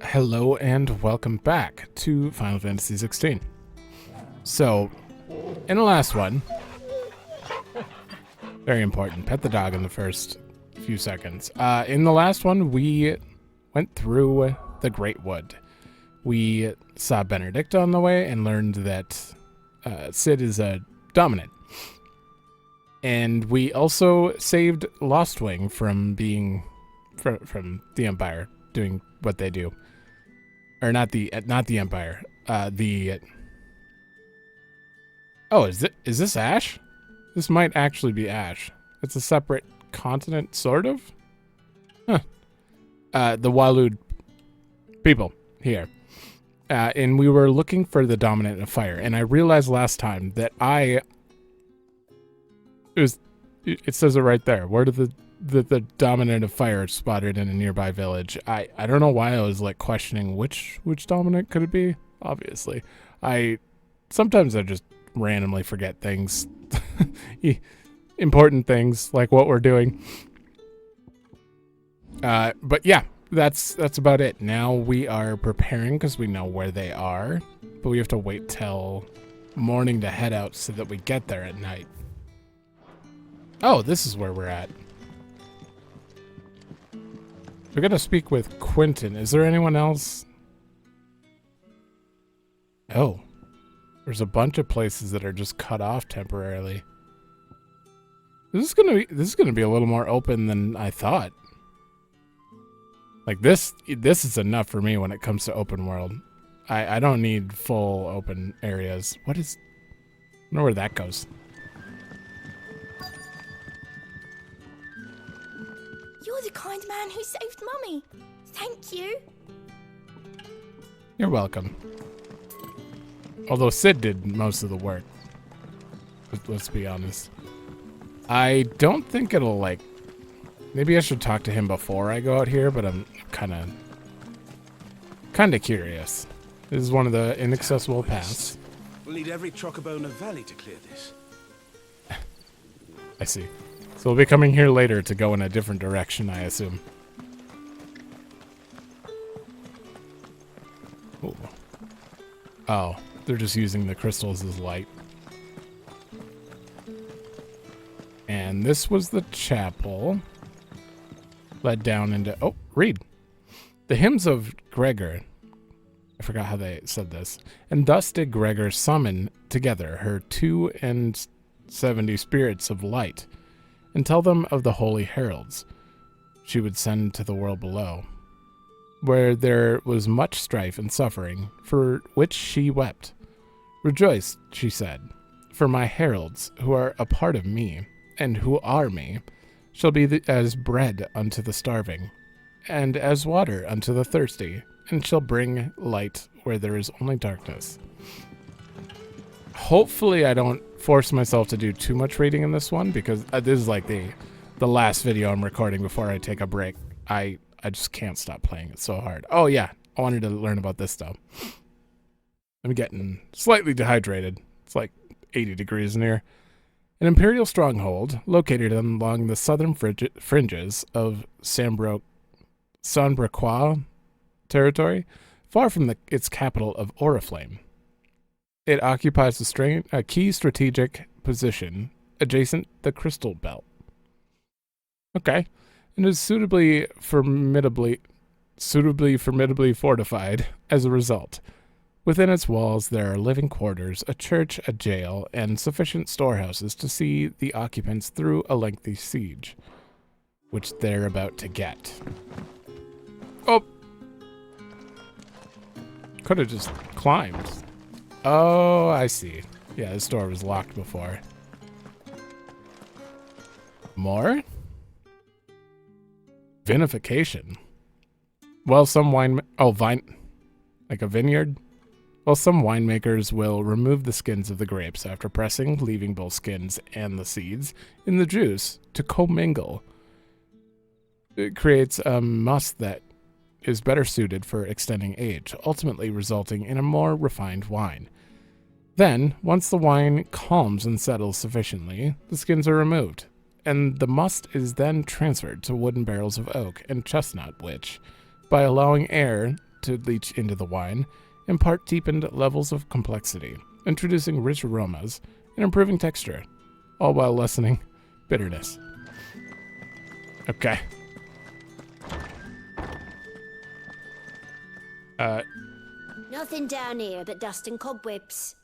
Hello and welcome back to Final Fantasy XVI. So, in the last one, very important, pet the dog in the first few seconds. In the last one, we went through the Great Wood. We saw Benedict on the way and learned that Cid is a dominant. And we also saved Lostwing from being from the Empire doing what they do. Or not the Empire. Oh, is this Ash? This might actually be Ash. It's a separate continent, sort of. Huh. The Walud people here, and we were looking for the dominant of fire. And I realized last time that it says it right there. Where did the dominant of fire spotted in a nearby village? I don't know why I was like questioning which dominant could it be. Obviously, sometimes I just randomly forget things, important things like what we're doing. But yeah, that's about it. Now we are preparing because we know where they are, but we have to wait till morning to head out so that we get there at night. Oh, this is where we're at. We're gonna speak with Quentin. Is there anyone else? Oh, there's a bunch of places that are just cut off temporarily. This is gonna be a little more open than I thought. Like this is enough for me when it comes to open world. I don't need full open areas. I don't know where that goes. You're the kind man who saved Mummy. Thank you. You're welcome. Although Cid did most of the work. Let's be honest. I don't think it'll like... Maybe I should talk to him before I go out here, but I'm kind of curious. This is one of the inaccessible paths. We'll need every chocobo in the valley to clear this. I see. So we'll be coming here later to go in a different direction, I assume. Ooh. Oh, they're just using the crystals as light. And this was the chapel. Led down into... Oh, read. The hymns of Gregor. I forgot how they said this. And thus did Gregor summon together her 72 spirits of light, and tell them of the holy heralds she would send to the world below, where there was much strife and suffering, for which she wept. Rejoice, she said, for my heralds, who are a part of me, and who are me, shall be as bread unto the starving, and as water unto the thirsty, and shall bring light where there is only darkness. Hopefully I don't force myself to do too much reading in this one, because this is like the last video I'm recording before I take a break. I just can't stop playing it so hard. Oh yeah, I wanted to learn about this stuff. I'm getting slightly dehydrated. It's like 80 degrees in here. An imperial stronghold located along the southern fringes of Sanbrequois territory, far from its capital of Oriflame. It occupies a key strategic position adjacent the Crystal Belt. Okay. And is suitably formidably fortified as a result. Within its walls there are living quarters, a church, a jail, and sufficient storehouses to see the occupants through a lengthy siege, which they're about to get. Oh! Could have just climbed. Oh, I see. Yeah, this door was locked before. More? Vinification. Well, some like a vineyard? Well, some winemakers will remove the skins of the grapes after pressing, leaving both skins and the seeds in the juice to commingle. It creates a must that is better suited for extending age, ultimately resulting in a more refined wine. Then, once the wine calms and settles sufficiently, the skins are removed. and the must is then transferred to wooden barrels of oak and chestnut, which, by allowing air to leach into the wine, impart deepened levels of complexity, introducing rich aromas and improving texture, all while lessening bitterness. Okay. Nothing down here but dust and cobwebs.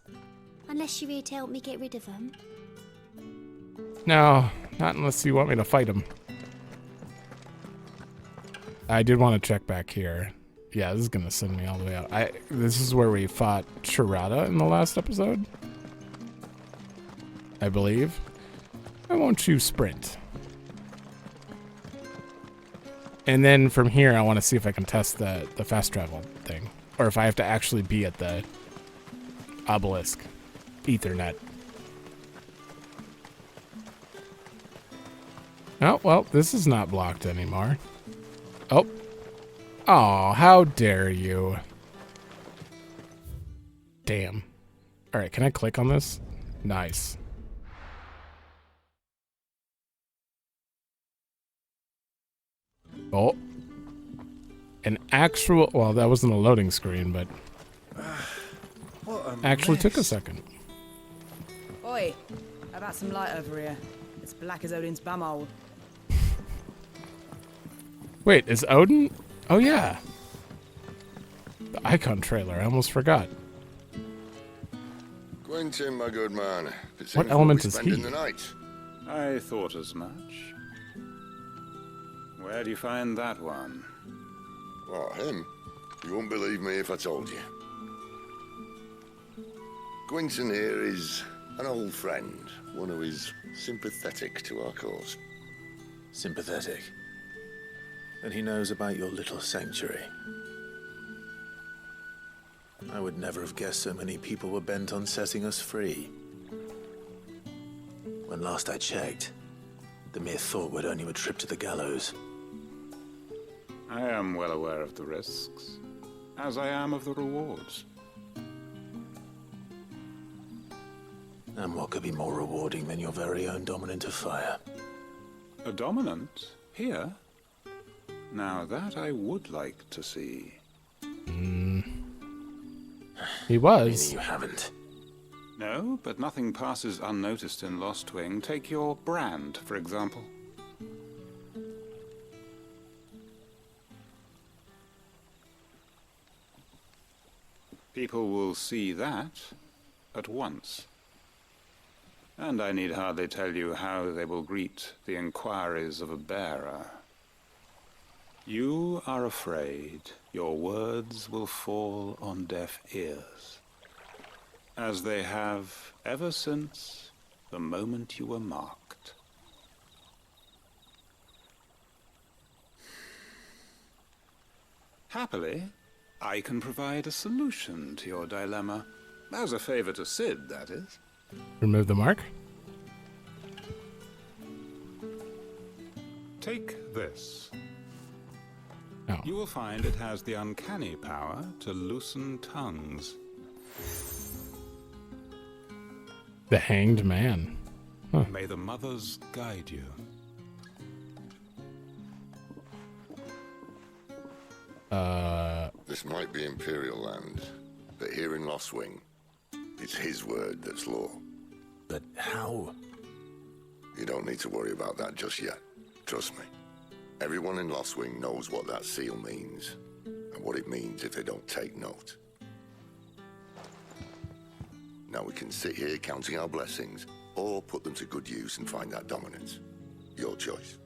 Unless you're here to help me get rid of them. No, not unless you want me to fight him. I did want to check back here. Yeah, this is going to send me all the way out. This is where we fought Charada in the last episode, I believe. Why won't you sprint? And then from here, I want to see if I can test the fast travel thing. Or if I have to actually be at the obelisk. Ethernet. Oh, well, this is not blocked anymore. Oh. Oh, how dare you. Damn. Alright, can I click on this? Nice. Oh. An actual... Well, that wasn't a loading screen, but... actually took a second. Oi, how about some light over here? It's black as Odin's bumhole. Wait, is Odin? Oh, yeah. The Eikon trailer. I almost forgot. Quentin, my good man. What element is he? The night. I thought as much. Where do you find that one? What, him? You won't believe me if I told you. Quentin here is an old friend, one who is sympathetic to our cause. Sympathetic? And he knows about your little sanctuary. I would never have guessed so many people were bent on setting us free. When last I checked, the mere thought would earn you a trip to the gallows. I am well aware of the risks, as I am of the rewards. And what could be more rewarding than your very own dominant of fire? A dominant? Here? Now that I would like to see. He was. Meaning you haven't. No, but nothing passes unnoticed in Lost Wing. Take your brand, for example. People will see that at once. And I need hardly tell you how they will greet the inquiries of a bearer. You are afraid your words will fall on deaf ears, as they have ever since the moment you were marked. Happily, I can provide a solution to your dilemma. As a favor to Sid, that is. Remove the mark. Take this. Oh. You will find it has the uncanny power to loosen tongues. The Hanged Man. Huh. May the mothers guide you. This might be Imperial land, but here in Lost Wing, it's his word that's law. But how? You don't need to worry about that just yet. Trust me. Everyone in Lost Wing knows what that seal means, and what it means if they don't take note. Now we can sit here counting our blessings, or put them to good use and find that dominance. Your choice.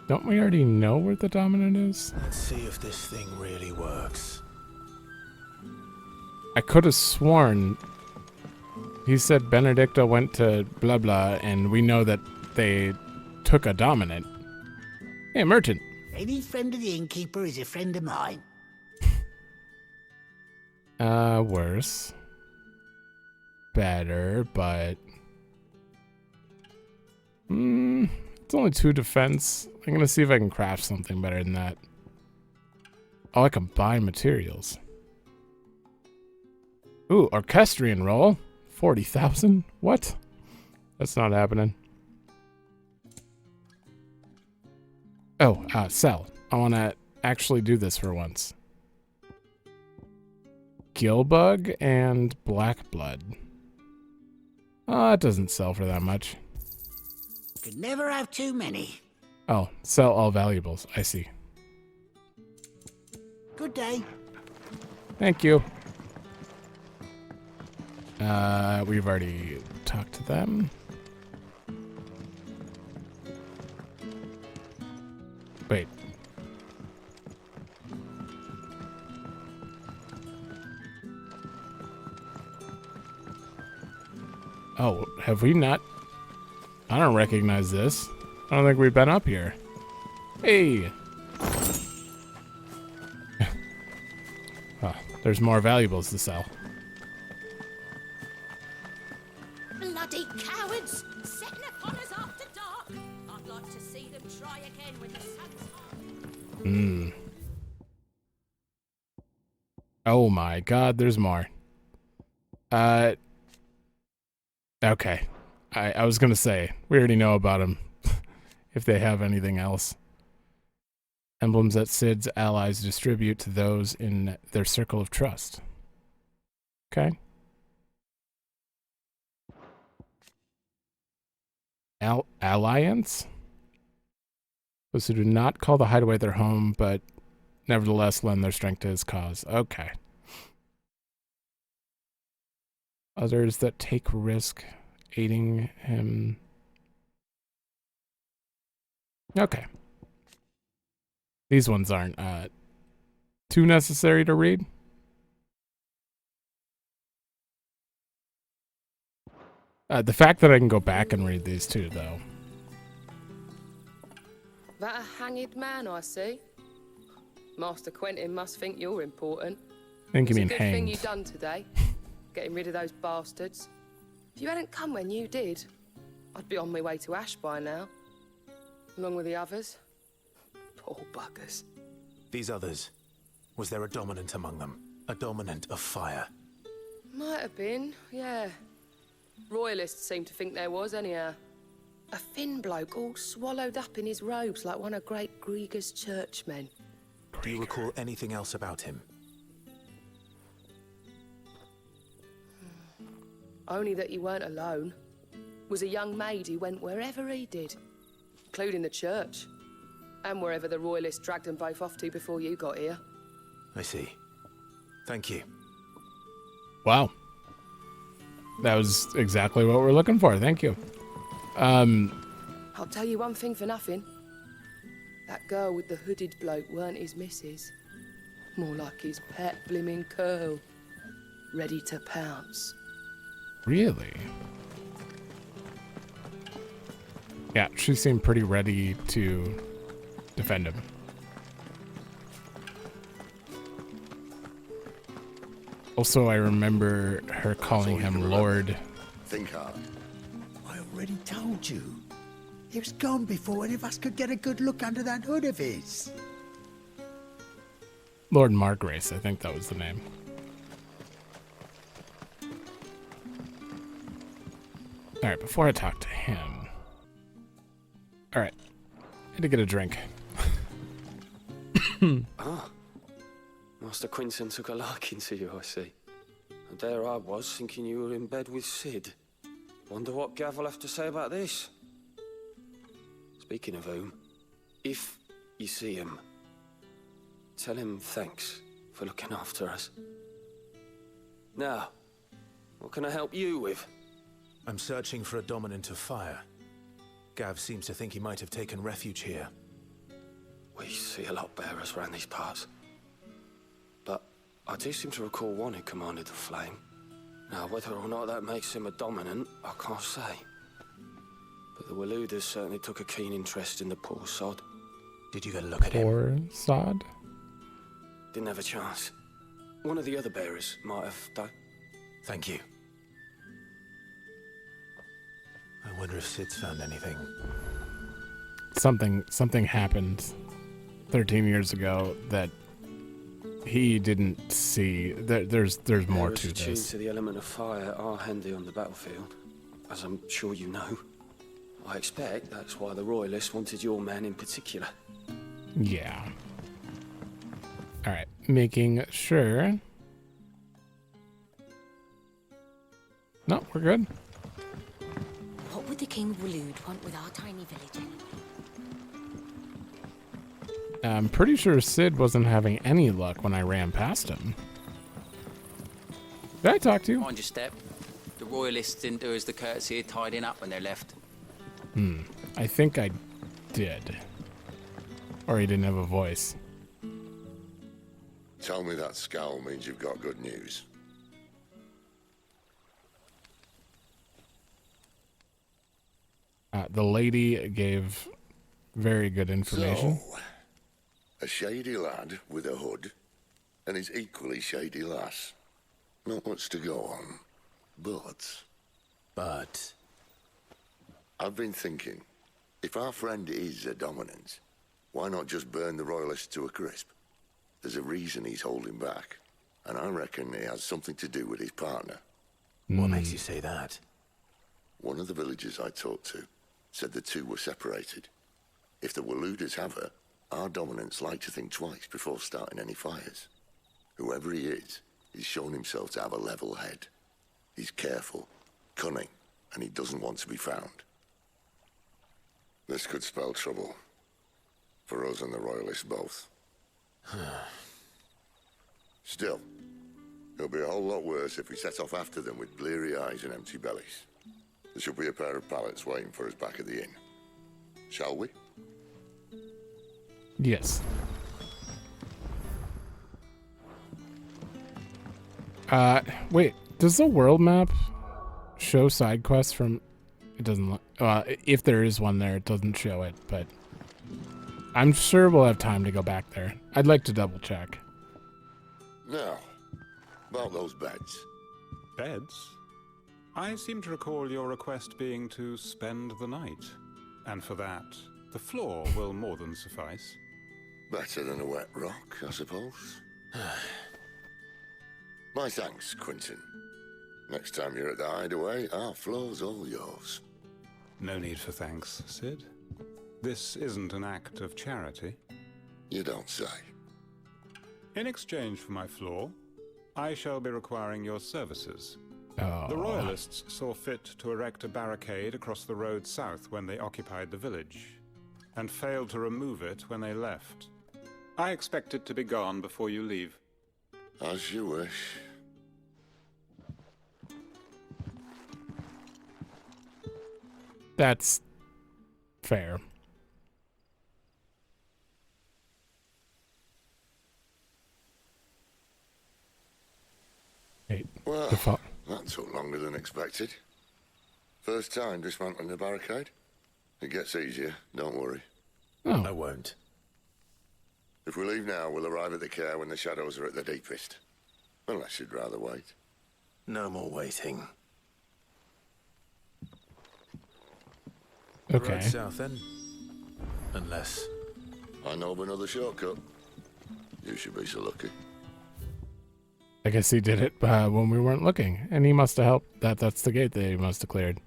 Don't we already know where the dominant is? Let's see if this thing really works. I could have sworn he said Benedicta went to blah blah, and we know that they took a dominant. Hey, merchant. Any friend of the innkeeper is a friend of mine. Worse. Better, but... it's only 2 defense. I'm gonna see if I can craft something better than that. Oh, I can buy materials. Ooh, orchestrion roll. 40,000? What? That's not happening. Oh, sell. I want to actually do this for once. Gillbug and Black Blood. Oh, it doesn't sell for that much. Could never have too many. Oh, sell all valuables. I see. Good day. Thank you. We've already talked to them. Wait. Oh, have we not? I don't recognize this. I don't think we've been up here. Hey! Oh, there's more valuables to sell. Bloody cowards! Setting upon us after dark. I'd like to see them try again when the sun's high. Oh my god, there's more. Okay. I was gonna say, we already know about them. If they have anything else. Emblems that Sid's allies distribute to those in their circle of trust. Okay. Alliance? Those who do not call the Hideaway their home, but nevertheless lend their strength to his cause. Okay. Others that take risk aiding him. Okay. These ones aren't too necessary to read. The fact that I can go back and read these two, though. That a hanged man, I see. Master Quentin must think you're important. I think you mean It's a good thing hanged. you done today, getting rid of those bastards. If you hadn't come when you did, I'd be on my way to Ash by now, along with the others. Poor buggers. These others, was there a dominant among them? A dominant of fire? Might have been, yeah. Royalists seem to think there was, anyhow. A thin bloke all swallowed up in his robes like one of Great Grieger's churchmen. Do you recall anything else about him? Only that he weren't alone. Was a young maid who went wherever he did, including the church, and wherever the Royalists dragged them both off to before you got here. I see. Thank you. Wow. That was exactly what we're looking for. Thank you. I'll tell you one thing for nothing. That girl with the hooded bloke weren't his missus. More like his pet blimmin' curl. Ready to pounce. Really? Yeah, she seemed pretty ready to defend him. Also, I remember her calling him Lord. Think hard. I already told you. He was gone before any of us could get a good look under that hood of his. Lord Margrace, I think that was the name. Alright, before I talk to him. Alright. I had to get a drink. Ah. Master Quinton took a liking to you, I see. And there I was, thinking you were in bed with Sid. Wonder what Gav will have to say about this. Speaking of whom, if you see him, tell him thanks for looking after us. Now, what can I help you with? I'm searching for a dominant of fire. Gav seems to think he might have taken refuge here. We see a lot bearers round these parts. But I do seem to recall one who commanded the flame. Now, whether or not that makes him a dominant, I can't say. But the Waluders certainly took a keen interest in the poor sod. Did you get a look at him? Poor sod? Didn't have a chance. One of the other bearers might have, though. Thank you. I wonder if Sid's found anything. Something happened 13 years ago that he didn't see. There's more Arrows to attuned this. to the element of fire are handy on the battlefield, as I'm sure you know. I expect that's why the Royalists wanted your man in particular. Yeah. All right, making sure. No, we're good. What would the King of Waloed want with our tiny village anyway? I'm pretty sure Sid wasn't having any luck when I ran past him. Did I talk to you? Mind your step. The Royalists didn't do us the courtesy of tidying up when they left. I think I did. Or he didn't have a voice. Tell me that scowl means you've got good news. The lady gave very good information. So, a shady lad with a hood, and his equally shady lass. Not much to go on, but... I've been thinking, if our friend is a dominant, why not just burn the Royalists to a crisp? There's a reason he's holding back, and I reckon it has something to do with his partner. What makes you say that? One of the villagers I talked to said the two were separated. If the Waluders have her, our dominants like to think twice before starting any fires. Whoever he is, he's shown himself to have a level head. He's careful, cunning, and he doesn't want to be found. This could spell trouble. For us and the Royalists both. Still, it'll be a whole lot worse if we set off after them with bleary eyes and empty bellies. There should be a pair of pallets waiting for us back at the inn. Shall we? Yes. Wait, does the world map show side quests from... It doesn't... if there is one there, it doesn't show it, but... I'm sure we'll have time to go back there. I'd like to double check. Now, about those beds. Beds? I seem to recall your request being to spend the night. And for that, the floor will more than suffice. Better than a wet rock, I suppose. My thanks, Quentin. Next time you're at the Hideaway, our floor's all yours. No need for thanks, Sid. This isn't an act of charity. You don't say. In exchange for my floor, I shall be requiring your services. Oh. The Royalists saw fit to erect a barricade across the road south when they occupied the village, and failed to remove it when they left. I expect it to be gone before you leave. As you wish. That's fair. Wait, Well, the that took longer than expected. First time dismantling the barricade? It gets easier, don't worry. Oh. I won't. If we leave now, we'll arrive at the Caer when the shadows are at their deepest. Unless you'd rather wait. No more waiting. Okay. Road south then. Unless... I know of another shortcut. You should be so lucky. I guess he did it when we weren't looking, and he must have helped. That's the gate that he must have cleared.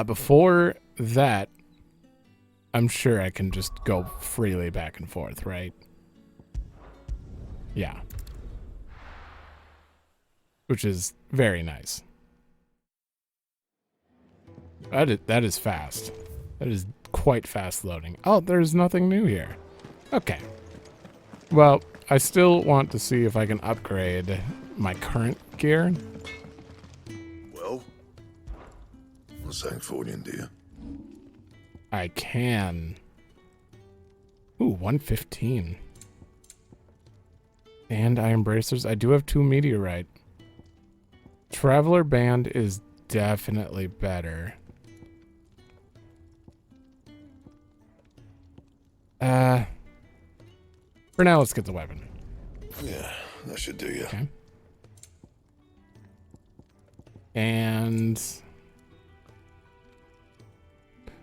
Before that, I'm sure I can just go freely back and forth, right? Yeah. Which is very nice. That is fast. That is quite fast loading. Oh, there's nothing new here. Okay. Well, I still want to see if I can upgrade my current gear. Well, what's that for you, dear? I can. Ooh, 115. And iron bracers. I do have 2 meteorite. Traveler band is definitely better. For now, let's get the weapon. Yeah, that should do you. Okay. And...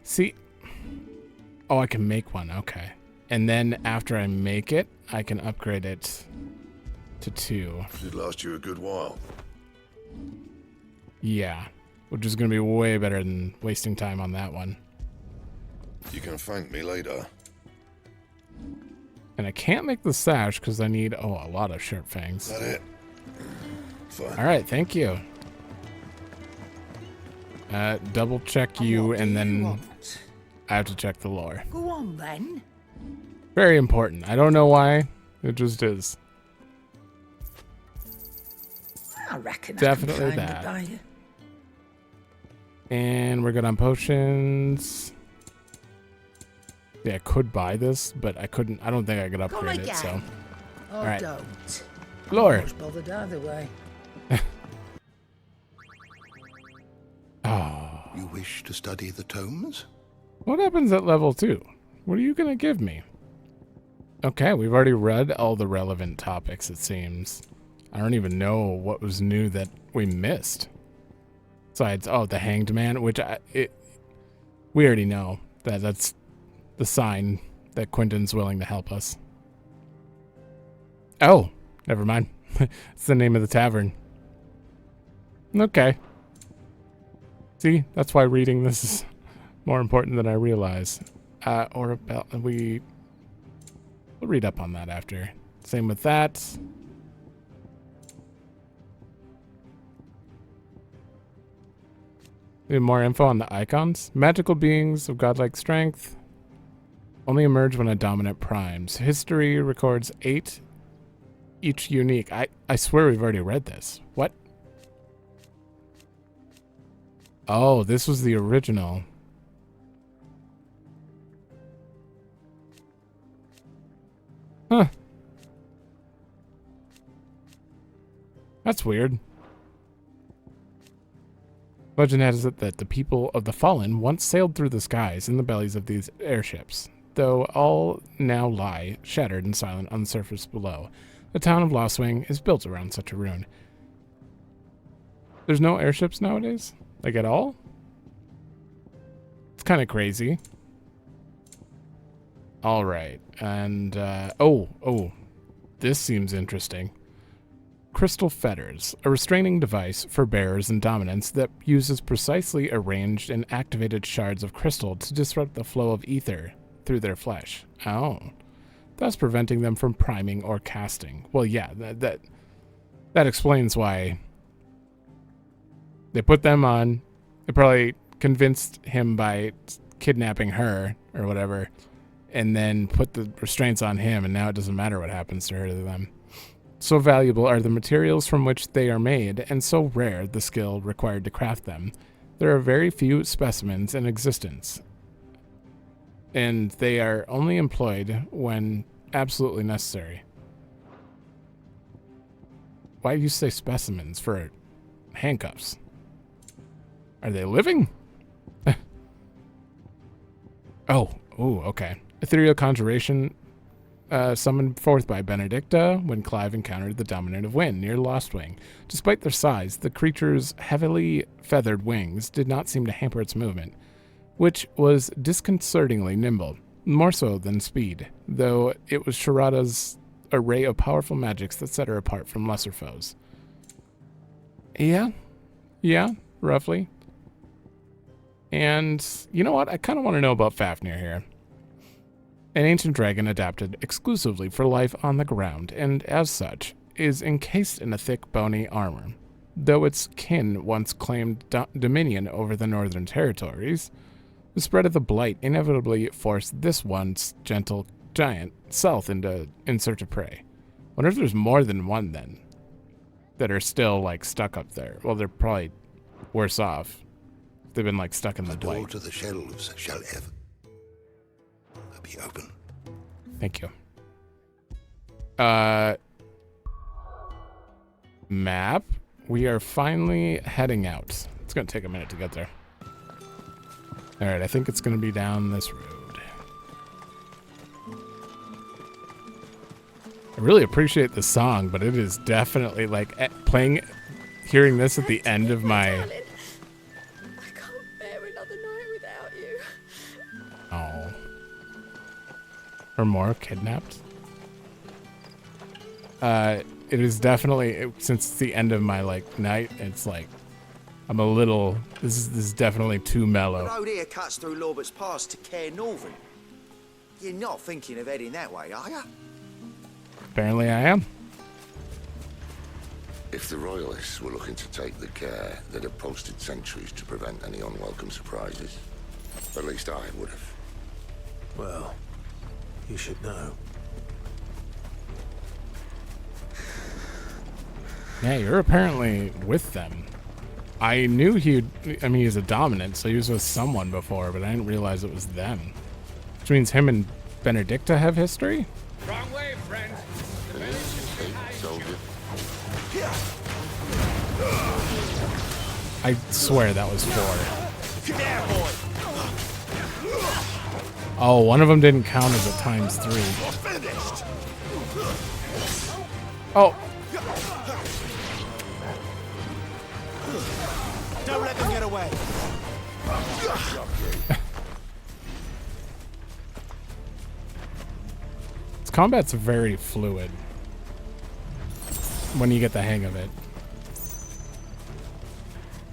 see... Oh, I can make one. Okay. And then after I make it, I can upgrade it to 2. Should last you a good while. Yeah, which is going to be way better than wasting time on that one. You can thank me later. And I can't make the sash because I need, a lot of shirt fangs. That it? Fine. All right, thank you. Double check you, and then I have to check the lore. Go on, then. Very important. I don't know why. It just is. I reckon Definitely I can that. find it by you. And we're good on potions. Yeah, I could buy this, but I couldn't. I don't think I could upgrade it, so. Or Alright. don't. Lore. I'm not bothered either way. You wish to study the tomes? What happens at level 2? What are you going to give me? Okay, we've already read all the relevant topics, it seems. I don't even know what was new that we missed. Besides, the Hanged Man, which we already know. That's the sign that Quentin's willing to help us. Oh, never mind. It's the name of the tavern. Okay. See, that's why reading this is more important than I realize. We'll read up on that after. Same with that. We have more info on the Eikons. Magical beings of godlike strength only emerge when a dominant primes. History records 8, each unique. I swear we've already read this. What? Oh, this was the original. Huh. That's weird. Legend has it that the people of the Fallen once sailed through the skies in the bellies of these airships, though all now lie shattered and silent on the surface below. The town of Lostwing is built around such a ruin. There's no airships nowadays? Like at all? It's kind of crazy. All right. And, this seems interesting. Crystal fetters, a restraining device for bearers and dominants that uses precisely arranged and activated shards of crystal to disrupt the flow of ether through their flesh. Oh. Thus preventing them from priming or casting. Well, yeah, that explains why they put them on. They probably convinced him by kidnapping her or whatever, and then put the restraints on him, and now it doesn't matter what happens to her to them. So valuable are the materials from which they are made, and so rare the skill required to craft them. There are very few specimens in existence, and they are only employed when absolutely necessary. Why do you say specimens for handcuffs? Are they living? Okay. Ethereal conjuration summoned forth by Benedicta when Clive encountered the Dominant of Wind near Lostwing. Despite their size, the creature's heavily feathered wings did not seem to hamper its movement, which was disconcertingly nimble, more so than speed, though it was Sharada's array of powerful magics that set her apart from lesser foes. Yeah, roughly. And you know what? I kind of want to know about Fafnir here. An ancient dragon adapted exclusively for life on the ground, and as such, is encased in a thick, bony armor. Though its kin once claimed dominion over the northern territories, the spread of the blight inevitably forced this once gentle giant south in search of prey. Wonder if there's more than one then that are still like stuck up there. Well, they're probably worse off. They've been like stuck in the blight. The door to the shelves shall ever be open. Thank you. Map. We are finally heading out. It's going to take a minute to get there. All right, I think it's going to be down this road. I really appreciate the song, but it is definitely like hearing this at the end of my... I can't bear another night without you. Oh. Or more kidnapped. it is definitely, since it's the end of my like night, it's like I'm a little. This is definitely too The mellow. road here cuts through Lorbert's Pass to Caer Norvent. You're not thinking of heading that way, are you? Apparently, I am. If the Royalists were looking to take the Caer, they'd have posted sentries to prevent any unwelcome surprises. At least I would have. Well, you should know. Yeah, you're apparently with them. I knew he's a dominant, so he was with someone before, but I didn't realize it was them. Which means him and Benedicta have history? Wrong way, friend. I swear that was 4. Oh, one of them didn't count as a ×3. Oh. Don't let them get away. This combat's very fluid when you get the hang of it.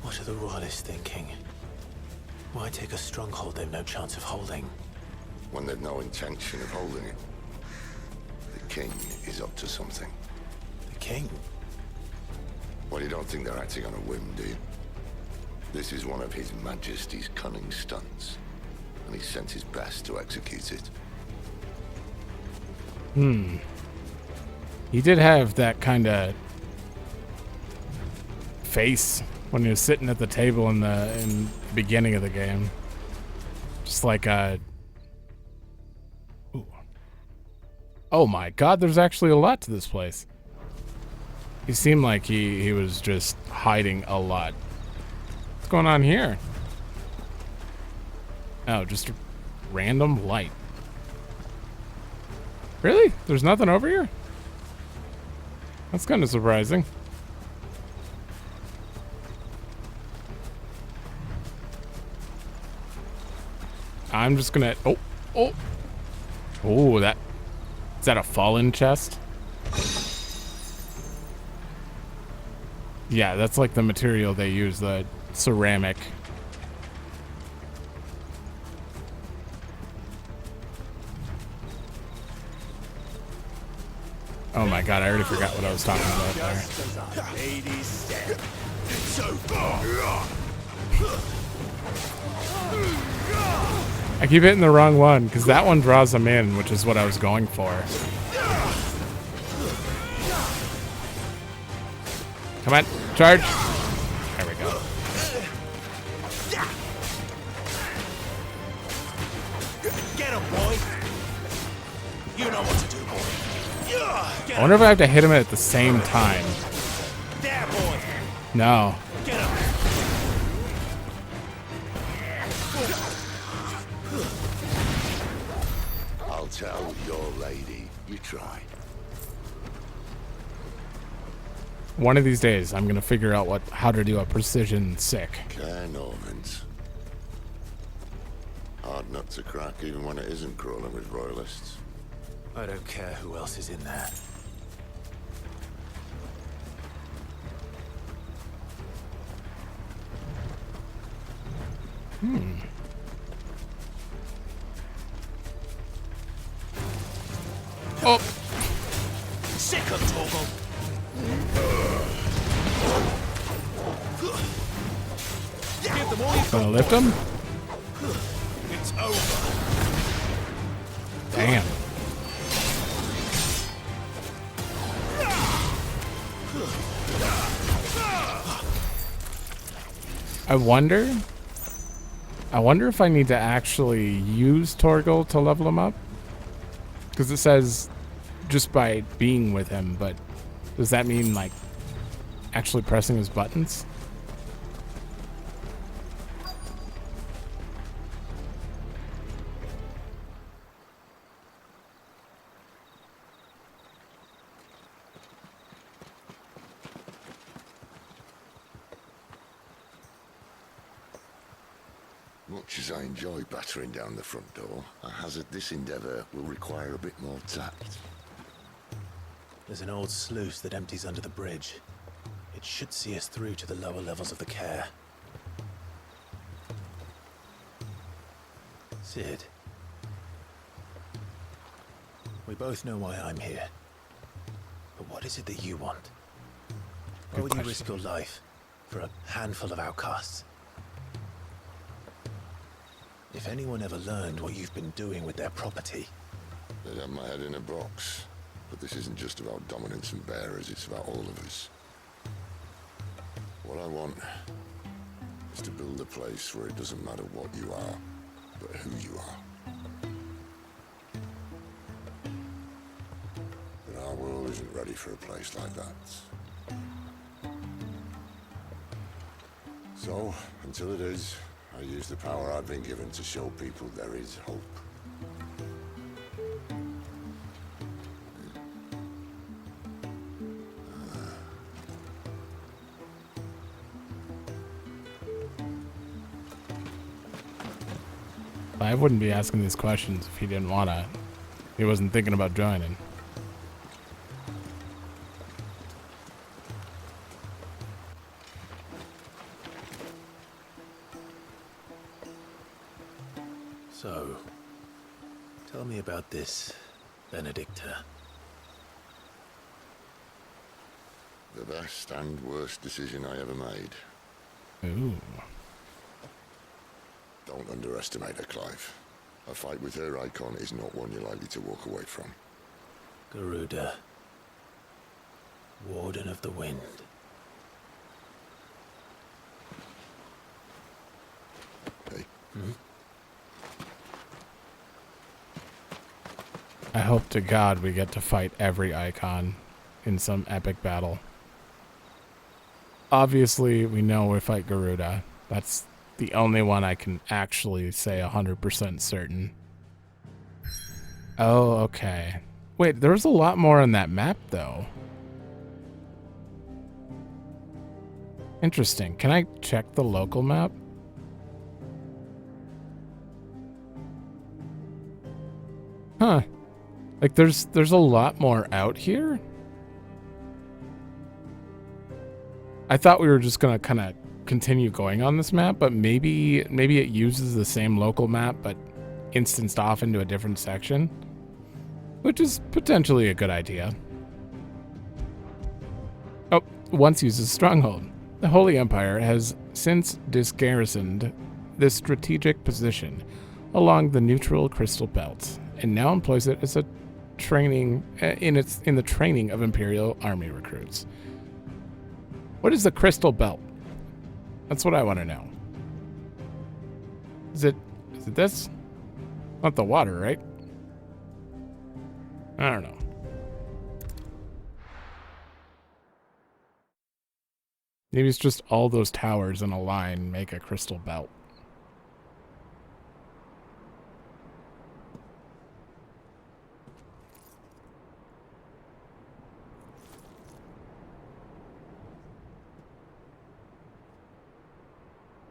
What are the Royalists thinking? Why take a stronghold they've no chance of holding? When they've no intention of holding it. The king is up to something. The king? Well, you don't think they're acting on a whim, do you? This is one of His Majesty's cunning stunts, and he sent his best to execute it. He did have that kind of face when he was sitting at the table in the beginning of the game. Just like a... Ooh. Oh my god, there's actually a lot to this place. He seemed like he was just hiding a lot. What's going on here? Oh, just a random light. Really? There's nothing over here? That's kind of surprising. I'm just gonna... Oh, that... Is that a fallen chest? Yeah, that's like the material they use, the ceramic. Oh my god, I already forgot what I was talking about there. I keep hitting the wrong one, because that one draws them in, which is what I was going for. Come on, charge! There we go. Get him, boy. You know what to do, boy. I wonder if I have to hit him at the same time. There, boy. No. Get him. I'll tell your lady you tried. One of these days, I'm gonna figure out how to do a precision sick. Caer Norvent. Hard nut to crack, even when it isn't crawling with royalists. I don't care who else is in there. Oh! Sick of Torgal. Give them all you've Gonna got, lift boy. him? It's over. Damn. I wonder if I need to actually use Torgal to level him up. Because it says just by being with him, but does that mean like actually pressing his buttons? Much as I enjoy battering down the front door, I hazard this endeavour will require a bit more tact. There's an old sluice that empties under the bridge. It should see us through to the lower levels of the Caer. Cid. We both know why I'm here. But what is it that you want? Why would you risk your life for a handful of outcasts? If anyone ever learned what you've been doing with their property... They'd have my head in a box. But this isn't just about dominance and bearers, it's about all of us. What I want is to build a place where it doesn't matter what you are, but who you are. But our world isn't ready for a place like that. So, until it is, I use the power I've been given to show people there is hope. I wouldn't be asking these questions if he didn't want to. He wasn't thinking about joining. So, tell me about this Benedicta. The best and worst decision I ever made. Ooh. Don't underestimate her, Clive. A fight with her Eikon is not one you're likely to walk away from. Garuda. Warden of the Wind. Hey. I hope to God we get to fight every Eikon in some epic battle. Obviously, we know we fight Garuda. That's the only one I can actually say 100% certain. Oh, okay. Wait, there's a lot more on that map, though. Interesting. Can I check the local map? Huh. Like, there's a lot more out here? I thought we were just gonna kind of continue going on this map, but maybe it uses the same local map but instanced off into a different section, which is potentially a good idea. Oh, once uses stronghold. The Holy Empire has since disgarrisoned this strategic position along the neutral crystal belt and now employs it as a training in the training of Imperial army recruits. What is the crystal belt? That's what I want to know. Is it this? Not the water, right? I don't know. Maybe it's just all those towers in a line make a crystal belt.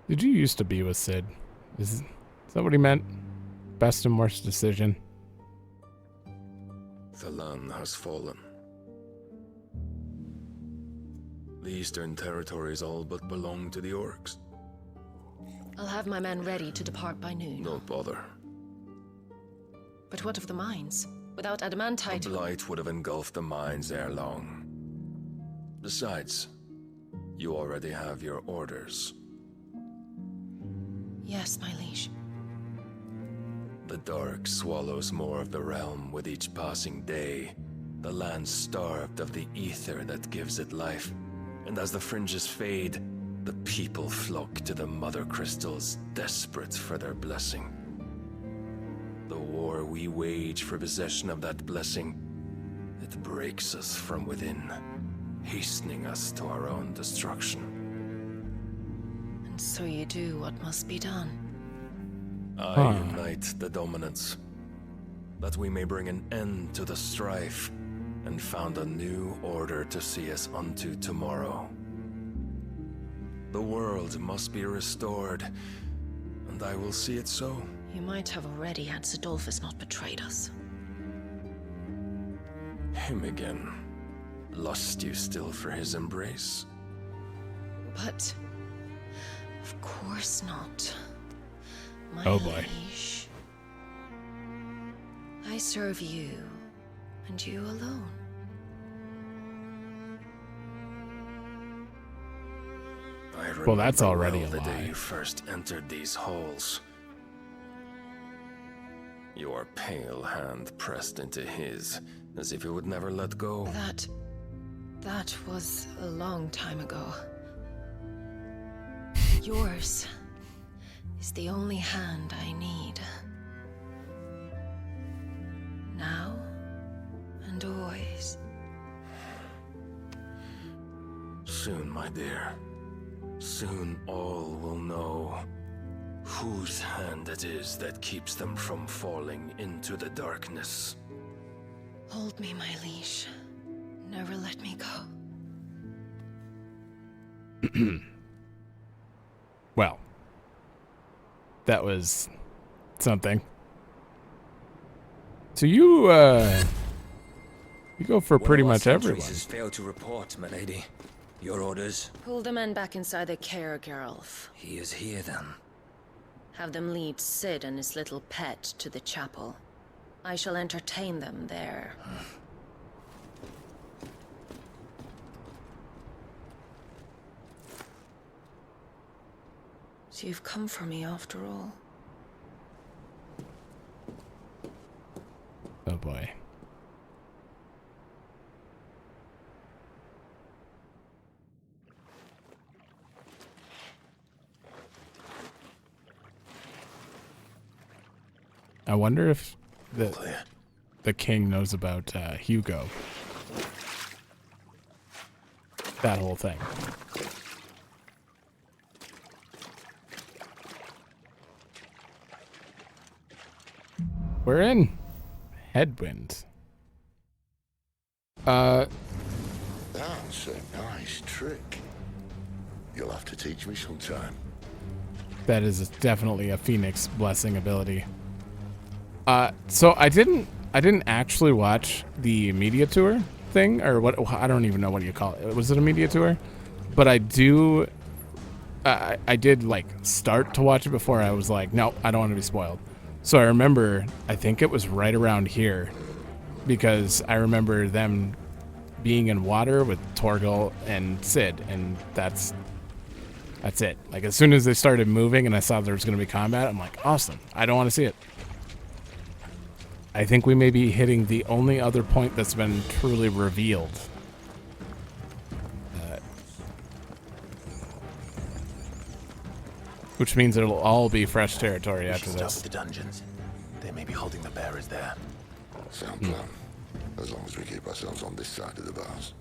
Did you used to be with Cid? Is that what he meant? Best and worst decision? The land has fallen. The eastern territories all but belong to the orcs. I'll have my men ready to depart by noon. Don't bother. But what of the mines? Without adamantite... The blight would have engulfed the mines ere long. Besides, you already have your orders. Yes, my liege. The dark swallows more of the realm with each passing day. The land starved of the ether that gives it life. And as the fringes fade, the people flock to the mother crystals, desperate for their blessing. The war we wage for possession of that blessing, it breaks us from within, hastening us to our own destruction. And so you do what must be done. I unite the dominants, that we may bring an end to the strife and found a new order to see us unto tomorrow. The world must be restored, and I will see it so. You might have already had Sidolphus not betrayed us. Him again. Lust you still for his embrace? But of course not. My Oh, boy. liege. I serve you, and you alone. I Well, that's remember already well a the lie. day you first entered these halls. Your pale hand pressed into his, as if it would never let go. That was a long time ago. Yours is the only hand I need. Now and always. Soon, my dear. Soon all will know whose hand it is that keeps them from falling into the darkness. Hold me, my liege. Never let me go. Well, that was something. So you go for pretty much everyone. Has failed to report, my lady. Your orders? Pull the men back inside the Caer Norvent. He is here then. Have them lead Sid and his little pet to the chapel. I shall entertain them there. So you've come for me after all. Oh boy. I wonder if the king knows about Hugo. That whole thing. We're in Headwind. That's a nice trick. You'll have to teach me sometime. That is definitely a Phoenix blessing ability. So I didn't actually watch the media tour thing, or what? I don't even know what you call it. Was it a media tour? But I do. I did like start to watch it before I was like, no, I don't want to be spoiled. So I remember, I think it was right around here, because I remember them being in water with Torgal and Sid, and that's it. Like, as soon as they started moving and I saw there was going to be combat, I'm like, awesome. I don't want to see it. I think we may be hitting the only other point that's been truly revealed. Which means it'll all be fresh territory after Start this. with the dungeons. They may be holding the bearers there. Sound plan. As long as we keep ourselves on this side of the bars.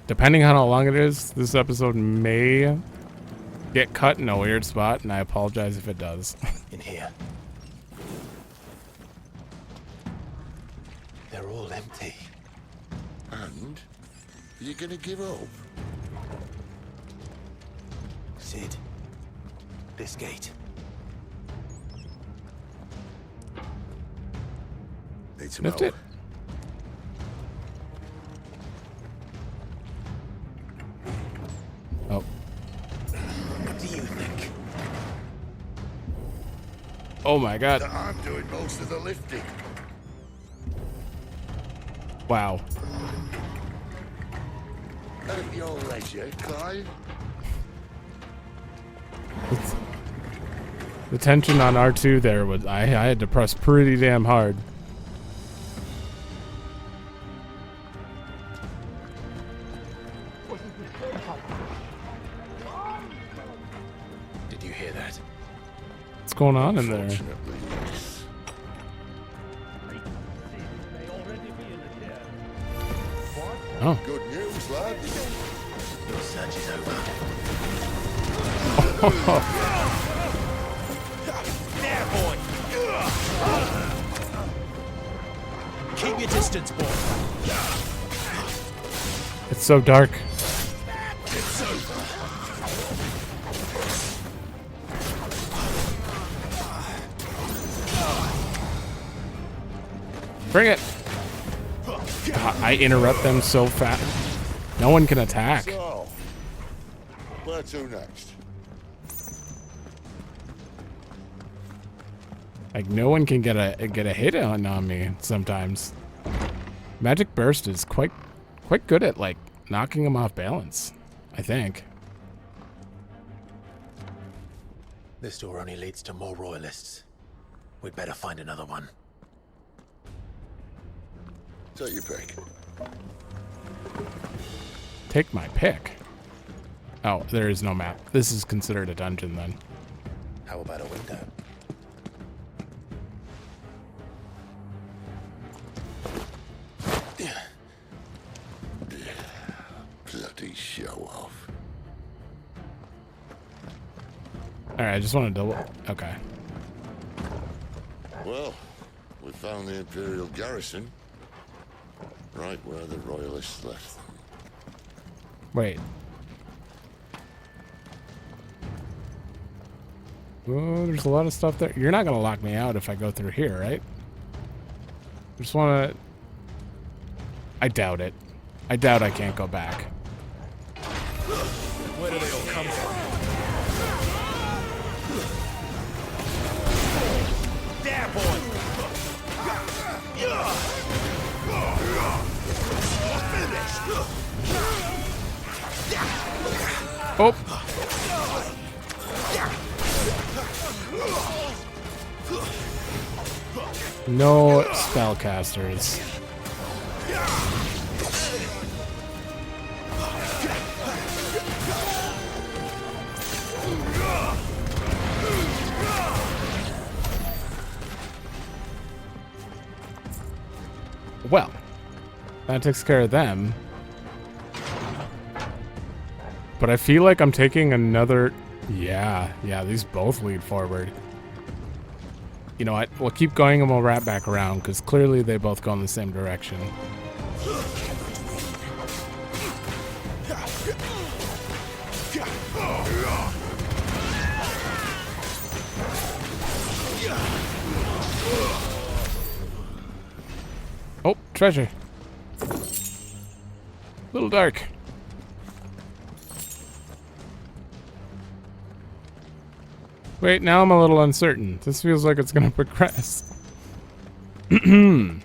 Depending on how long it is, this episode may get cut in a weird spot, and I apologize if it does. In here. They're all empty. And? Are you gonna give up? Sid. This gate. Need some Lift help. it. Oh. What do you think? Oh my god. That I'm doing most of the lifting. Wow. At your leisure, Clive. The tension on R2 there was, I had to press pretty damn hard. Did you hear that? What's going on in there? Fortunately, yes. Oh. Good news, lads. Your search is over. There, boy! Keep your distance, boy. It's so dark. It's over. Bring it. I interrupt them so fast. No one can attack. So, where to next? Like no one can get a hit on me sometimes. Magic Burst is quite good at like knocking them off balance, I think. This door only leads to more royalists. We'd better find another one. Take your pick. Take my pick. Oh, there is no map. This is considered a dungeon then. How about a window? Bloody show off. Alright, I just want to double... Okay. Well, we found the Imperial garrison. Right where the Royalists left them. Wait. Oh, there's a lot of stuff there. You're not going to lock me out if I go through here, right? I just want to... I doubt it. I doubt I can't go back. Where do they all come from? There, boy! Oh! No spellcasters. Well, that takes care of them. But I feel like I'm taking another... Yeah, these both lead forward. You know what? We'll keep going and we'll wrap back around, because clearly they both go in the same direction. Oh, treasure. Little dark. Wait, now I'm a little uncertain. This feels like it's gonna progress. Okay.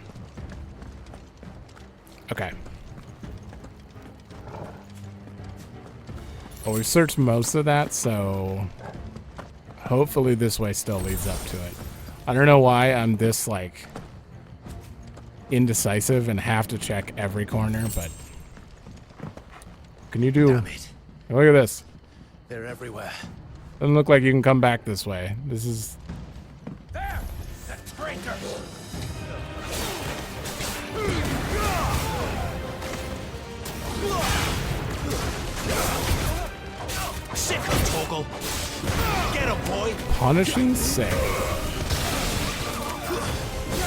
Well, we've searched most of that, so hopefully this way still leads up to it. I don't know why I'm this, like, indecisive and have to check every corner, but... Can you do... Damn it. Look at this. They're everywhere. Doesn't look like you can come back this way. This is... There! That traitor! Sick of Toggle! Get him, boy! Punishing save.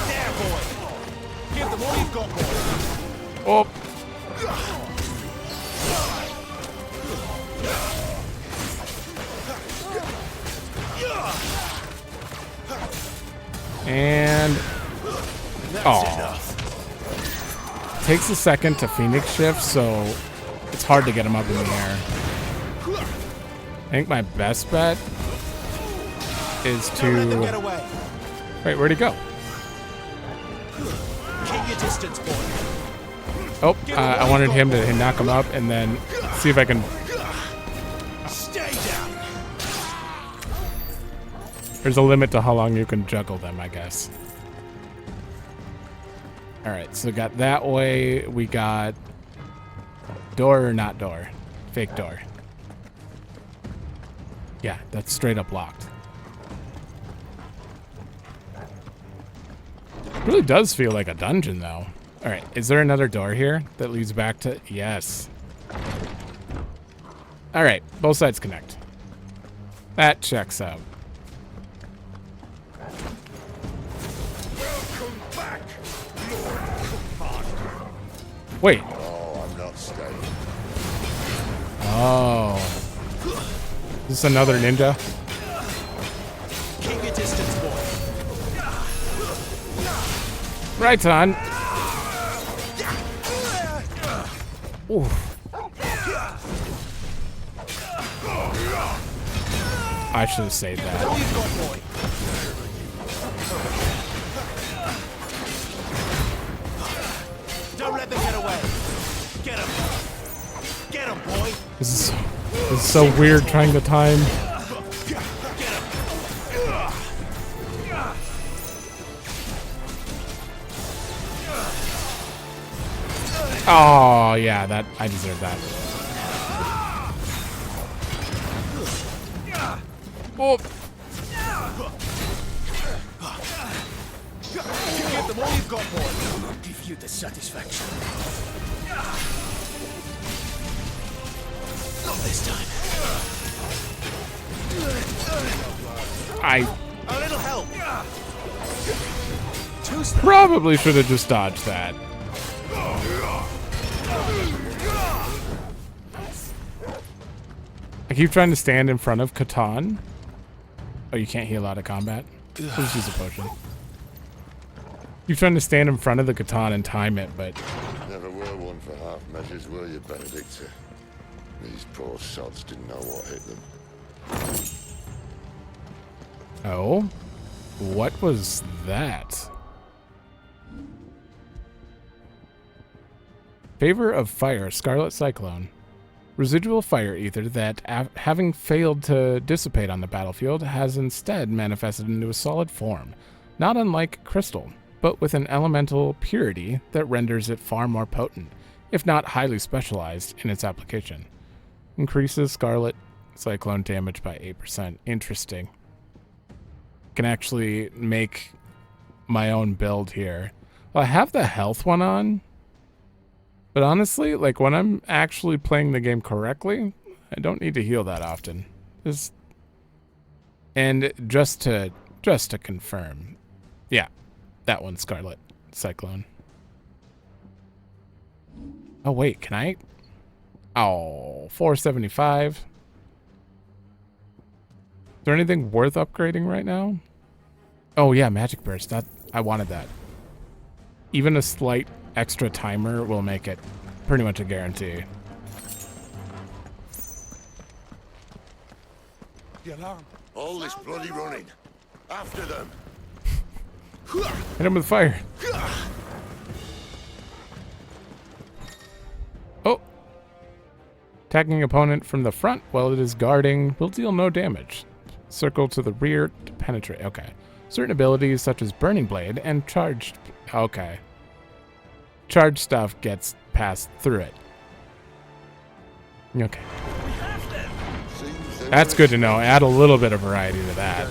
There, boy! Give them all you've got, boy! Oh! And... Oh. Takes a second to Phoenix shift, so it's hard to get him up in the air. I think my best bet is to... Wait, where'd he go? Keep your distance, boy. Oh, I wanted him to knock him up and then see if I can... Stay down. There's a limit to how long you can juggle them, I guess. Alright, so got that way. We got... Door or not door? Fake door. Yeah, that's straight up locked. It really does feel like a dungeon, though. Alright, is there another door here that leads back to... Yes. Alright, both sides connect. That checks out. Welcome back, Lord Commander. Wait. Oh, I'm not staying. Oh. Is this another ninja? Keep your distance, boy. Right on. Oof. I should have saved that. Don't let them get away. Get him. Get him, boy. This is so weird trying to time. Oh, yeah, that I deserve that. Oh. Give them all you've got, boy. I'll give you the satisfaction. Not this time. A little help. Probably should have just dodged that. I keep trying to stand in front of Catan. Oh, you can't heal out of combat? Let's use a potion. You're trying to stand in front of the Catan and time it, but... Never were one for half measures, were you, Benedicta? These poor sods didn't know what hit them. Oh? What was that? Favor of Fire, Scarlet Cyclone. Residual fire ether that, having failed to dissipate on the battlefield, has instead manifested into a solid form, not unlike crystal, but with an elemental purity that renders it far more potent, if not highly specialized, in its application. Increases Scarlet Cyclone damage by 8%. Interesting. Can actually make my own build here. Well, I have the health one on. But honestly, like when I'm actually playing the game correctly, I don't need to heal that often. And just to confirm, yeah, that one's Scarlet Cyclone. Oh wait, can I? Oh, 475. Is there anything worth upgrading right now? Oh yeah, Magic Burst. I wanted that. Even a slight extra timer will make it pretty much a guarantee. The alarm. All this bloody running. After them. Hit him with fire. Oh. Attacking opponent from the front while it is guarding will deal no damage. Circle to the rear to penetrate. Okay. Certain abilities such as Burning Blade and Charged. Okay. Charged stuff gets passed through it. Okay. That's good to know. Add a little bit of variety to that.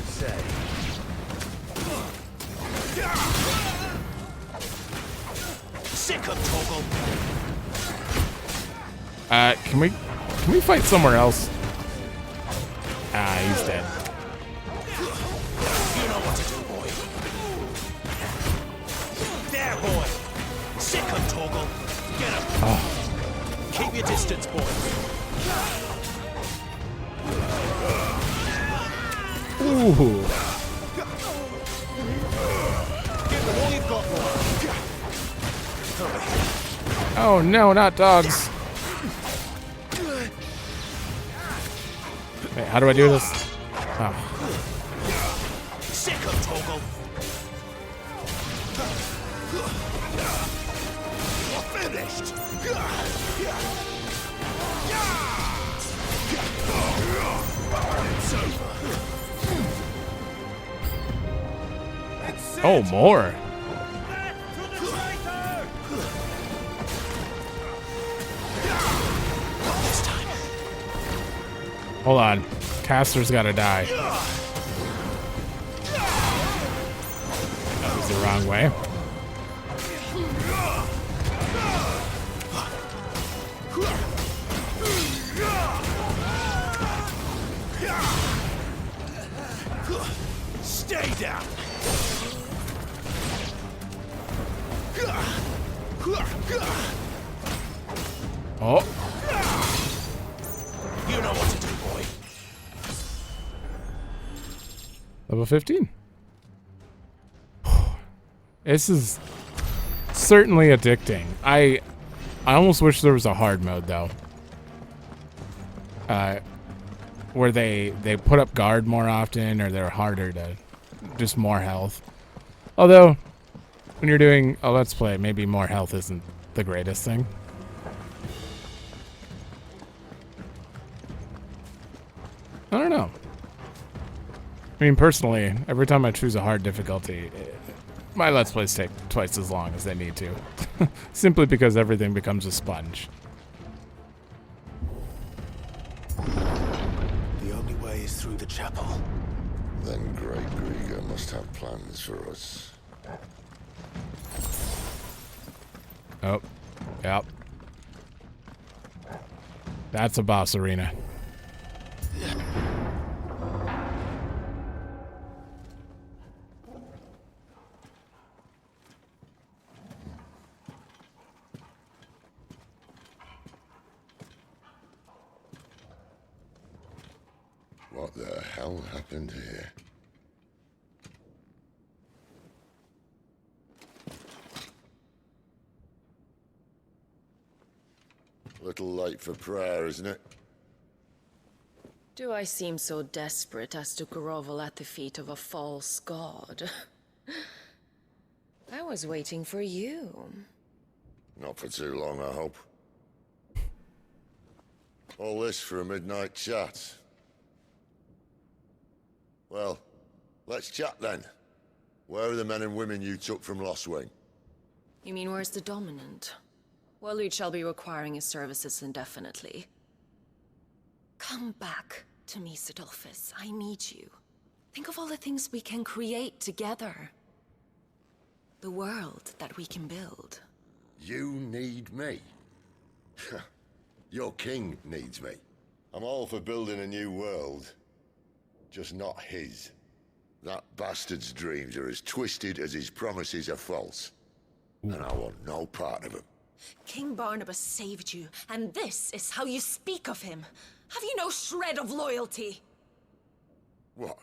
Sick of Toggle. Can we fight somewhere else? Ah, he's dead. You know what to do, boy. There, boy. Sick of Toggle. Get him. Oh. Keep your distance, boy. Ooh. Give them all you've got, boy. Oh no, not dogs. Wait, how do I do this? Oh. Sick of Toggle. Finished. Oh, more. Hold on. Caster's gotta die. That was the wrong way. Stay down. Oh. You know what to do, boy. Level 15. This is certainly addicting. I almost wish there was a hard mode though. Where they put up guard more often, or they're harder to just more health. Although when you're doing a let's play, maybe more health isn't the greatest thing. I don't know. I mean, personally, every time I choose a hard difficulty, my let's plays take twice as long as they need to. Simply because everything becomes a sponge. The only way is through the chapel. Then Great Grieger must have plans for us. Oh, yep. That's a boss arena. What the hell happened here? Little late for prayer, isn't it? Do I seem so desperate as to grovel at the feet of a false god? I was waiting for you. Not for too long, I hope. All this for a midnight chat. Well, let's chat then. Where are the men and women you took from Lostwing? You mean where's the dominant? Waleed shall be requiring his services indefinitely. Come back to me, Sidolphus. I need you. Think of all the things we can create together. The world that we can build. You need me? Your king needs me. I'm all for building a new world. Just not his. That bastard's dreams are as twisted as his promises are false. And I want no part of them. King Barnabas saved you, and this is how you speak of him. Have you no shred of loyalty? What?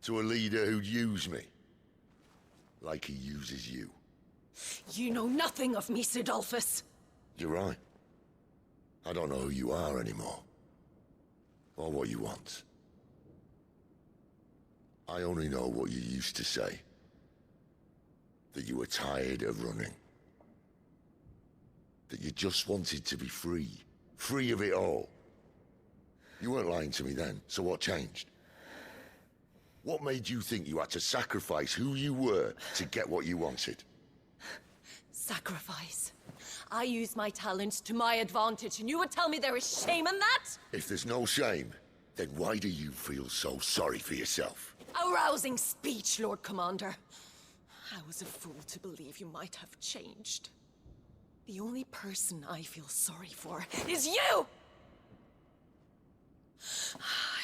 To a leader who'd use me? Like he uses you. You know nothing of me, Sidolphus. You're right. I don't know who you are anymore. Or what you want. I only know what you used to say. That you were tired of running. That you just wanted to be free. Free of it all. You weren't lying to me then, so what changed? What made you think you had to sacrifice who you were to get what you wanted? Sacrifice. I use my talents to my advantage, and you would tell me there is shame in that? If there's no shame, then why do you feel so sorry for yourself? A rousing speech, Lord Commander. I was a fool to believe you might have changed. The only person I feel sorry for is you!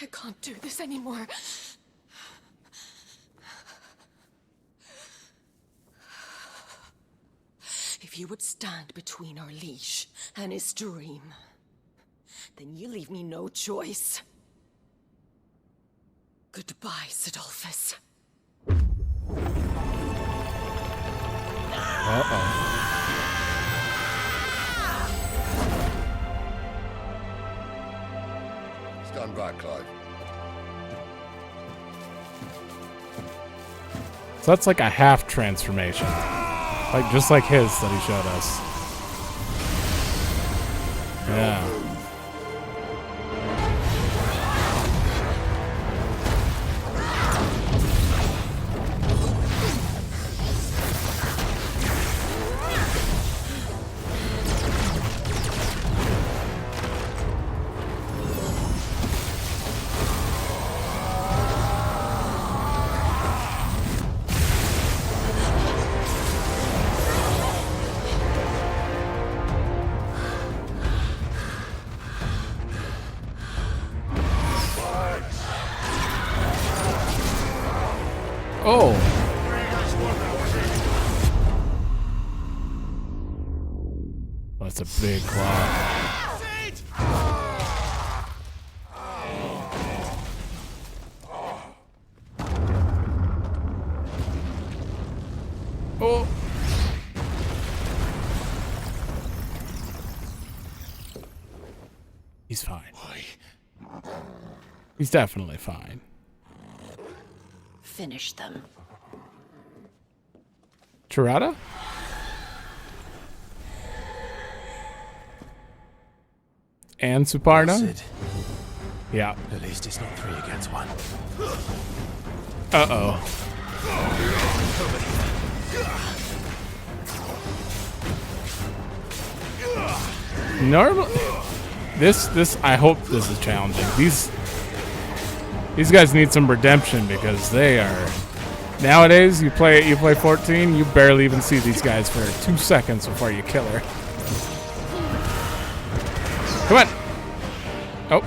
I can't do this anymore. If you would stand between our liege and his dream, then you leave me no choice. Goodbye, Sidolphus. Uh-oh. Stand back, Clive. So that's like a half transformation. Like just like his that he showed us. Yeah. Oh. That's a big claw. Oh. He's definitely fine. Finish them. Tirada? And Suparna? Sid. Yeah. At least it's not 3 against 1. Uh-oh. Normal. This. I hope this is challenging. These guys need some redemption because they are. Nowadays, you play 14, you barely even see these guys for 2 seconds before you kill her. Come on. Oh.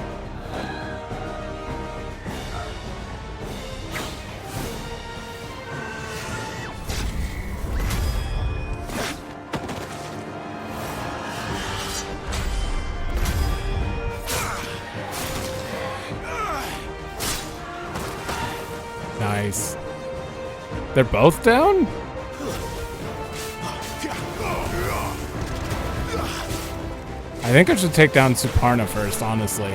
Nice. They're both down? I think I should take down Suparna first, honestly.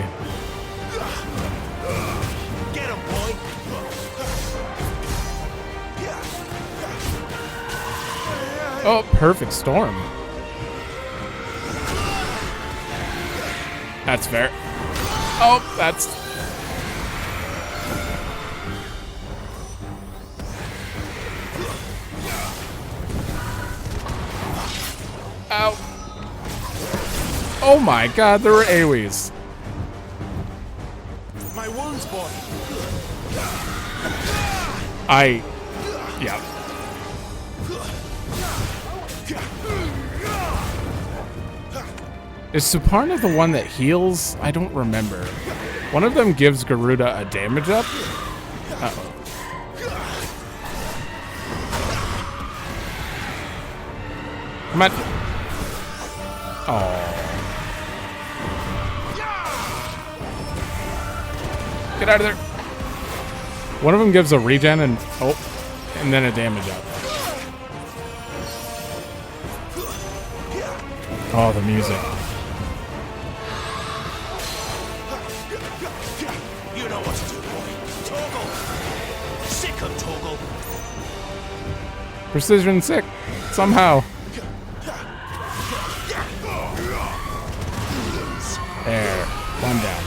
Get him, boy. Oh, perfect storm. That's fair. Oh, that's... Ow. Oh my god, there were AoEs. My wounds, boy. Yeah. Is Suparna the one that heals? I don't remember. One of them gives Garuda a damage up? Uh-oh. Come on. Oh. Get out of there. One of them gives a regen and then a damage up. Oh, the music. You know what to do, boy. Toggle. Sick of Toggle. Precision sick. Somehow. There. One down.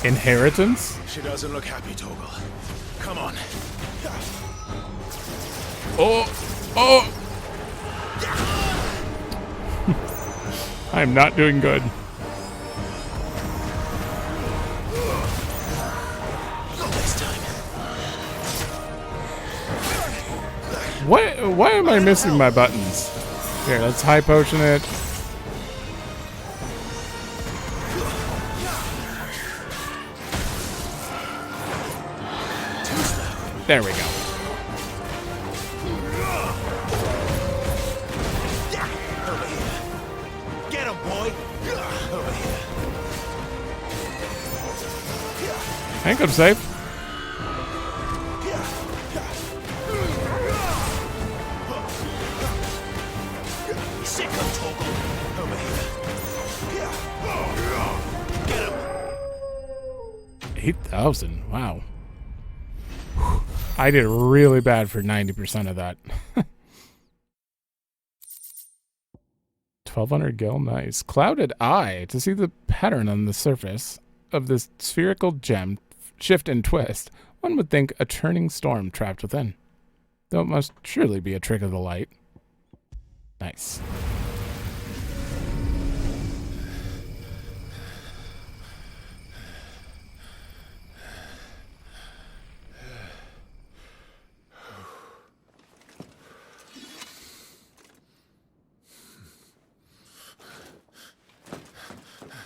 Inheritance? She doesn't look happy, Toggle. Come on. Oh! Oh! I'm not doing good. Not this time. Why am I missing my buttons? Here, let's high potion it. There we go. Over here. Get him, boy. Over here. I think I'm safe. Sick of Toggle. Over here. Get him. 8,000. Wow. I did really bad for 90% of that. 1200 gil, nice. Clouded Eye. To see the pattern on the surface of this spherical gem shift and twist, one would think a churning storm trapped within. Though it must surely be a trick of the light. Nice.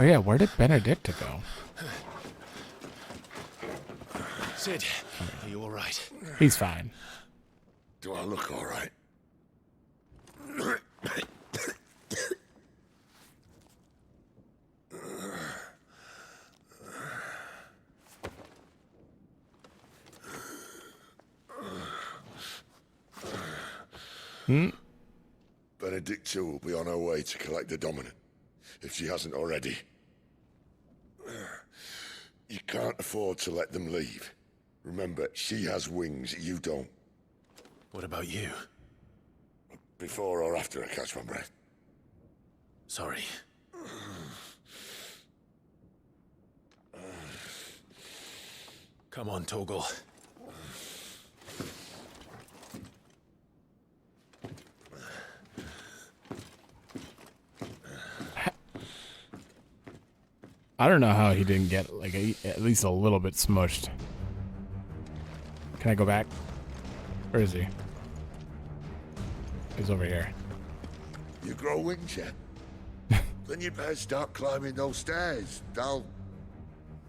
Oh yeah, where did Benedicta go? Sid, are you all right? He's fine. Do I look all right? Benedicta will be on her way to collect the Dominant, if she hasn't already. You You can't afford to let them leave. Remember, she has wings, you don't. What about you? Before or after I catch my breath? Sorry. Come on, Torgal. I don't know how he didn't get like at least a little bit smushed. Can I go back? Where is he? He's over here. You grow wings yet? Then you'd better start climbing those stairs. I'll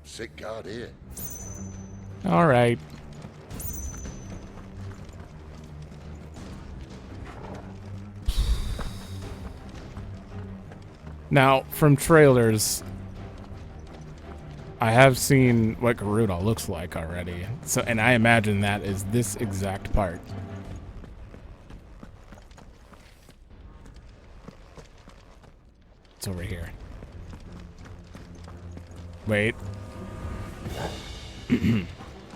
sit guard here. All right. Now, from trailers, I have seen what Gerudo looks like already. So, and I imagine that is this exact part. It's over here. Wait.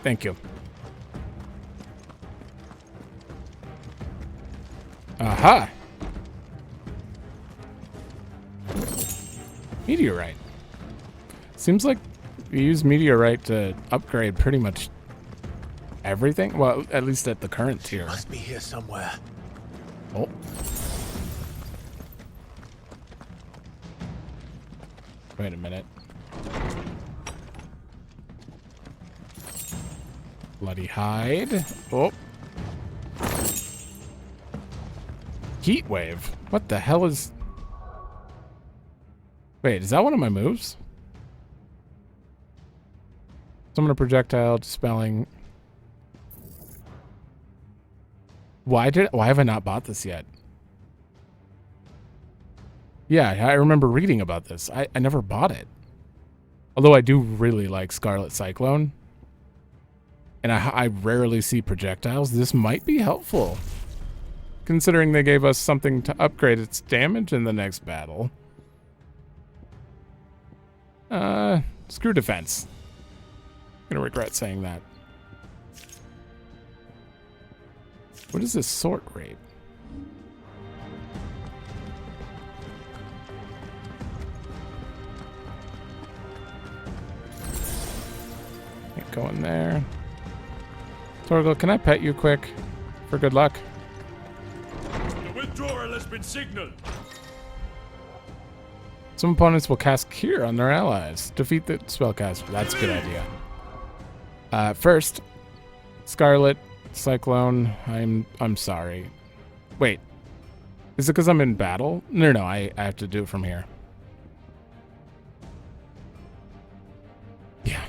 Thank you. Aha! Meteorite. Seems like you use meteorite to upgrade pretty much everything. Well, at least at the current tier. Must be here somewhere. Oh. Wait a minute. Bloody hide. Oh. Heat wave. What the hell is... Wait, is that one of my moves? Summon a projectile, dispelling. Why have I not bought this yet? Yeah, I remember reading about this. I never bought it. Although I do really like Scarlet Cyclone. And I rarely see projectiles. This might be helpful. Considering they gave us something to upgrade its damage in the next battle. Screw defense. I'm gonna regret saying that. What is this sort rate? Can't go in there. Torgal, can I pet you quick? For good luck. The withdrawal has been signaled. Some opponents will cast Cure on their allies. Defeat the spellcaster. That's a good idea. First, Scarlet Cyclone. I'm sorry. Wait. Is it because I'm in battle? No, I have to do it from here. Yeah.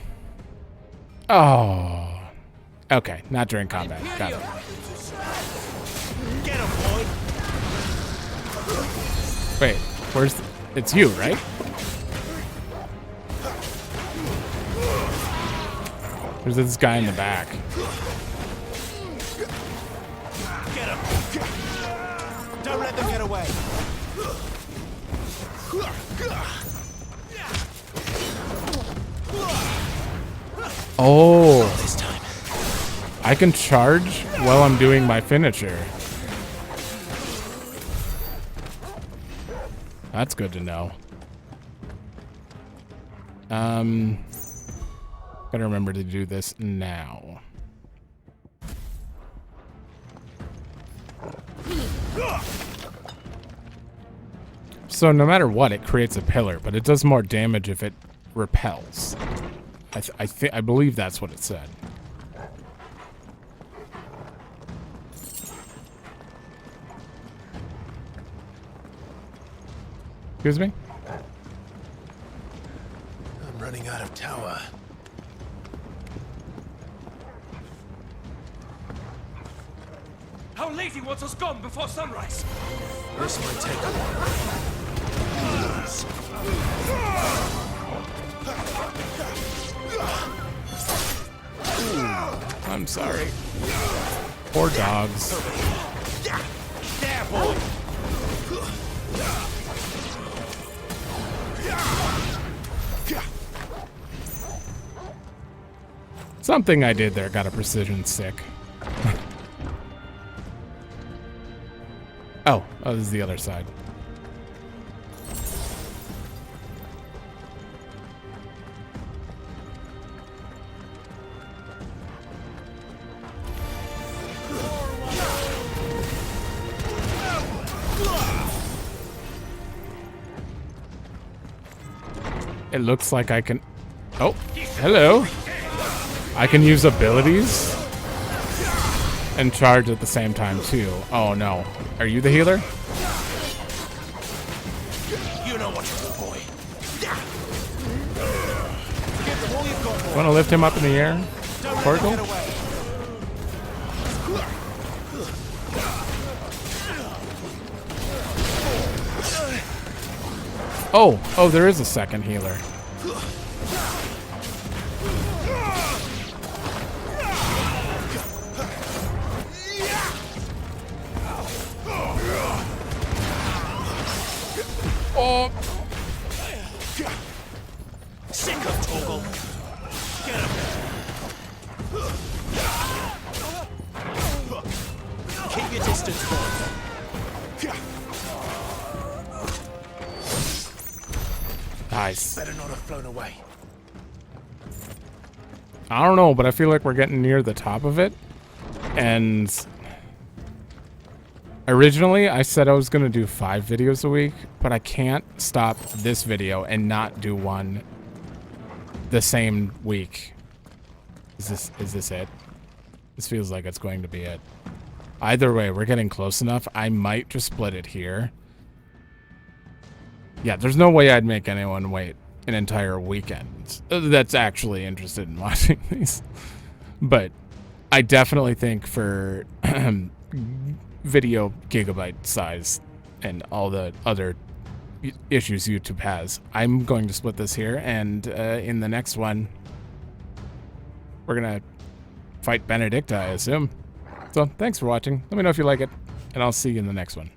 Oh. Okay, not during combat. Got it. Get him, boy. Wait, where's the... It's you, right? There's this guy in the back. Get him. Don't let them get away. Oh. I can charge while I'm doing my finisher. That's good to know. Gotta remember to do this now. So no matter what, it creates a pillar, but it does more damage if it repels. I believe that's what it said. Excuse me? I'm running out of tower. Our lady wants us gone before sunrise. This might take a while. I'm sorry. Poor dogs. There, boy. Something I did there got a precision sick. Oh, this is the other side. It looks like I can... Oh, hello. I can use abilities and charge at the same time, too. Oh, no. Are you the healer? You know what you do, boy. Give them all you've got, boy. Want to lift him up in the air? Don't Portal? let him get away. Oh, there is a second healer. Oh. Sick of Toggle. Get him. Keep your distance, boy. Nice. Better not have flown away. I don't know, but I feel like we're getting near the top of it. And originally, I said I was going to do 5 videos a week, but I can't stop this video and not do one the same week. Is this it? This feels like it's going to be it. Either way, we're getting close enough. I might just split it here. Yeah, there's no way I'd make anyone wait an entire weekend that's actually interested in watching these. But I definitely think for video gigabyte size and all the other issues YouTube has, I'm going to split this here, and in the next one, we're going to fight Benedicta, I assume. So, thanks for watching. Let me know if you like it, and I'll see you in the next one.